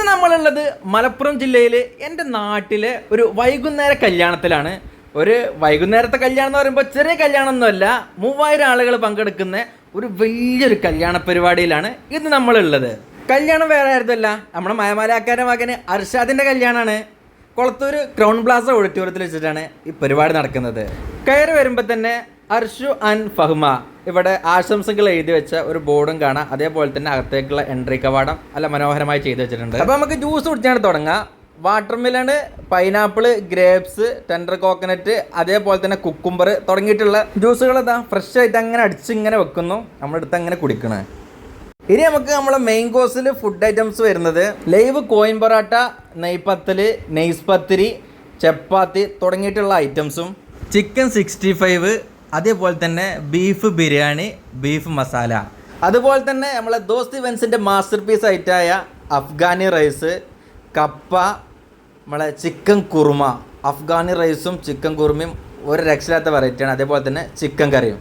ഇന്ന് നമ്മളുള്ളത് മലപ്പുറം ജില്ലയിലെ എൻ്റെ നാട്ടിലെ ഒരു വൈകുന്നേര കല്യാണത്തിലാണ്. ഒരു വൈകുന്നേരത്തെ കല്യാണം എന്ന് പറയുമ്പോൾ ചെറിയ കല്യാണമൊന്നുമല്ല, 3000 ആളുകൾ പങ്കെടുക്കുന്ന ഒരു വലിയൊരു കല്യാണ പരിപാടിയിലാണ് ഇന്ന് നമ്മളുള്ളത്. കല്യാണം വേറെ ആയിരുന്നല്ല, നമ്മുടെ മയമാലാക്കാരുടെ മകന് അർഷാദിൻ്റെ കല്യാണമാണ്. കൊളത്തൂർ ക്രൗൺ പ്ലാസ ഓഡിറ്റോറിയത്തിൽ വെച്ചിട്ടാണ് ഈ പരിപാടി നടക്കുന്നത്. കയറി വരുമ്പോൾ തന്നെ അർഷു ആൻഡ് ഫഹ്മ ഇവിടെ ആശംസകൾ എഴുതി വെച്ച ഒരു ബോർഡും കാണാം. അതേപോലെ തന്നെ അകത്തേക്കുള്ള എൻട്രി കവാടം നല്ല മനോഹരമായി ചെയ്തു വെച്ചിട്ടുണ്ട്. അപ്പോൾ നമുക്ക് ജ്യൂസ് കുടിച്ചാണ് തുടങ്ങാം. Watermelon, pineapple, grapes, tender coconut, അതേപോലെ തന്നെ കുക്കുംബർ തുടങ്ങിയിട്ടുള്ള ജ്യൂസുകൾ ഇതാ ഫ്രഷ് ആയിട്ട് അങ്ങനെ അടിച്ചിങ്ങനെ വെക്കുന്നു, നമ്മളെടുത്ത് അങ്ങനെ കുടിക്കണേ. ഇനി നമുക്ക് നമ്മളെ മെയിൻ കോഴ്സിൽ ഫുഡ് ഐറ്റംസ് വരുന്നത് ലൈവ് കോയിൻ പൊറാട്ട, നെയ്പത്തൽ, നെയ്സ് പത്തിരി, ചപ്പാത്തി തുടങ്ങിയിട്ടുള്ള ഐറ്റംസും, ചിക്കൻ 65, അതേപോലെ തന്നെ ബീഫ് ബിരിയാണി, ബീഫ് മസാല, അതുപോലെ തന്നെ നമ്മളെ ദോസ്ത് ഇവൻസിൻ്റെ മാസ്റ്റർ പീസ് ഐറ്റായ അഫ്ഗാനി റൈസ്, കപ്പ, നമ്മളെ ചിക്കൻ കുറുമ. അഫ്ഗാനി റൈസും ചിക്കൻ കുറുമയും ഒരു രക്ഷയില്ലാത്ത വെറൈറ്റിയാണ്. അതേപോലെ തന്നെ ചിക്കൻ കറിയും.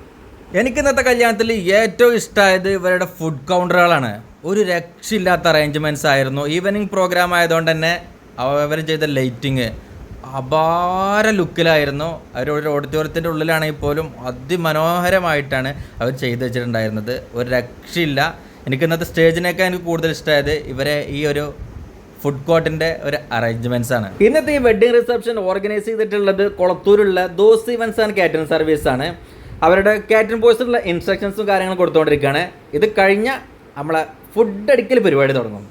എനിക്ക് ഇന്നത്തെ കല്യാണത്തിൽ ഏറ്റവും ഇഷ്ടമായത് ഇവരുടെ ഫുഡ് കൗണ്ടറുകളാണ്. ഒരു രക്ഷയില്ലാത്ത അറേഞ്ച്മെൻറ്റ്സ് ആയിരുന്നു. ഈവനിങ് പ്രോഗ്രാം ആയതുകൊണ്ട് തന്നെ അവർ ചെയ്ത ലൈറ്റിങ് അപാര ലുക്കിലായിരുന്നു. അവരൊരു ഓഡിറ്റോറിയത്തിൻ്റെ ഉള്ളിലാണെങ്കിൽ പോലും അതിമനോഹരമായിട്ടാണ് അവർ ചെയ്തു വെച്ചിട്ടുണ്ടായിരുന്നത്. ഒരു രക്ഷയില്ല. എനിക്ക് ഇന്നത്തെ സ്റ്റേജിനേക്കാൾ എനിക്ക് കൂടുതൽ ഇഷ്ടമായത് ഇവരെ ഈ ഒരു ഫുഡ് കോർട്ടിൻ്റെ ഒരു അറേഞ്ച്മെൻറ്റ്സ് ആണ്. ഇന്നത്തെ ഈ വെഡ്ഡിങ് റിസപ്ഷൻ ഓർഗനൈസ് ചെയ്തിട്ടുള്ളത് കൊളത്തൂരുള്ള ദോസ്ത് ഇവൻസ് ആൻഡ് കാറ്ററിംഗ് സർവീസാണ്. അവരുടെ കാറ്ററിംഗ് ബോയ്സിലുള്ള ഇൻസ്ട്രക്ഷൻസും കാര്യങ്ങളും കൊടുത്തുകൊണ്ടിരിക്കുകയാണ്. ഇത് കഴിഞ്ഞ നമ്മളെ ഫുഡ് അടിക്കൽ പരിപാടി തുടങ്ങും.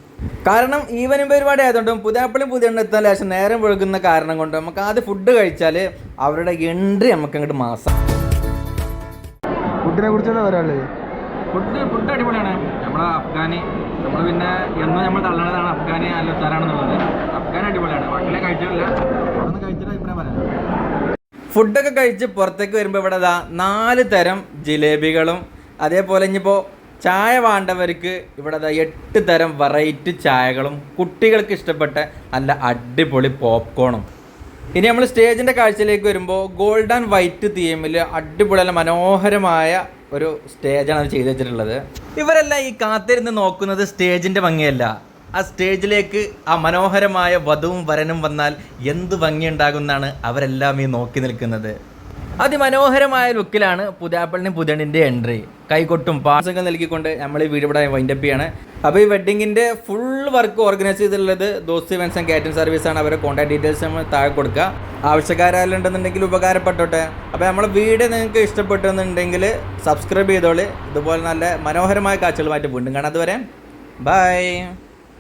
കാരണം ഈവനിങ് പരിപാടി ആയതുകൊണ്ടും പുതിയാപ്പിളും പുതിയ എത്താൻ ലേശം നേരം വഴുകുന്ന കാരണം കൊണ്ട് നമുക്ക് ആദ്യം ഫുഡ് കഴിച്ചാൽ അവരുടെ എൻട്രി നമുക്ക് അങ്ങോട്ട് മാസം. ഫുഡിനെ കുറിച്ചാണ് പറയാനുള്ളത്. ഫുഡ് അടിപൊളിയാണ്. നമ്മളെ അഫ്ഗാനി നമ്മൾ പിന്നെ എന്നും നമ്മൾ തള്ളണതാണ് അഫ്ഗാനി നല്ല സ്ഥലമാണെന്നുള്ളത്. അഫ്ഗാനി അടിപൊളിയാണ്. വട്ടിലെ കഴിച്ചിട്ടില്ല, അതൊന്ന് കഴിച്ചിട്ട് അഭിപ്രായം പറയാം. ഫുഡൊക്കെ കഴിച്ച് പുറത്തേക്ക് വരുമ്പോൾ ഇവിടെ 4 തരം ജിലേബികളും, അതേപോലെ ഇനിയിപ്പോൾ ചായ വേണ്ടവർക്ക് ഇവിടെ 8 തരം വെറൈറ്റി ചായകളും, കുട്ടികൾക്ക് ഇഷ്ടപ്പെട്ട നല്ല അടിപൊളി പോപ്കോണും. ഇനി നമ്മൾ സ്റ്റേജിൻ്റെ കാഴ്ചയിലേക്ക് വരുമ്പോൾ ഗോൾഡ് ആൻഡ് വൈറ്റ് തീമിൽ അടിപൊളി നല്ല മനോഹരമായ ഒരു സ്റ്റേജാണ് അത് ചെയ്തു വെച്ചിട്ടുള്ളത്. ഇവരെല്ലാം ഈ കാത്തിരുന്ന് നോക്കുന്നത് സ്റ്റേജിൻ്റെ ഭംഗിയല്ല, ആ സ്റ്റേജിലേക്ക് ആ മനോഹരമായ വധുവും വരനും വന്നാൽ എന്ത് ഭംഗിയുണ്ടാകുമെന്നാണ് അവരെല്ലാം ഈ നോക്കി നിൽക്കുന്നത്. അതിമനോഹരമായ ലുക്കിലാണ് പുതിയാപ്പിളിനും പുതിയണ്ണിൻ്റെ എൻട്രി. കൈകൊട്ടും പാസൊക്കെ നൽകിക്കൊണ്ട് നമ്മൾ ഈ വീഡിയോ ഇവിടെ വൈൻഡപ്പ് ചെയ്യാണ്. അപ്പോൾ ഈ വെഡ്ഡിങ്ങിൻ്റെ ഫുൾ വർക്ക് ഓർഗനൈസ് ചെയ്തിട്ടുള്ളത് ദോസ്ത് ഇവൻസ് ആൻഡ് കാറ്ററിംഗ് സർവീസാണ്. അവരുടെ കോൺടാക്ട് ഡീറ്റെയിൽസ് നമ്മൾ താഴെ കൊടുക്കുക. ആവശ്യക്കാരെല്ലാം ഉപകാരപ്പെട്ടോട്ടെ. അപ്പോൾ നമ്മളെ വീഡിയോ നിങ്ങൾക്ക് ഇഷ്ടപ്പെട്ടെന്നുണ്ടെങ്കിൽ സബ്സ്ക്രൈബ് ചെയ്തോളി. ഇതുപോലെ നല്ല മനോഹരമായ കാഴ്ചകളുമായിട്ട് വീണ്ടും കാണാതെ വരെ ബൈ.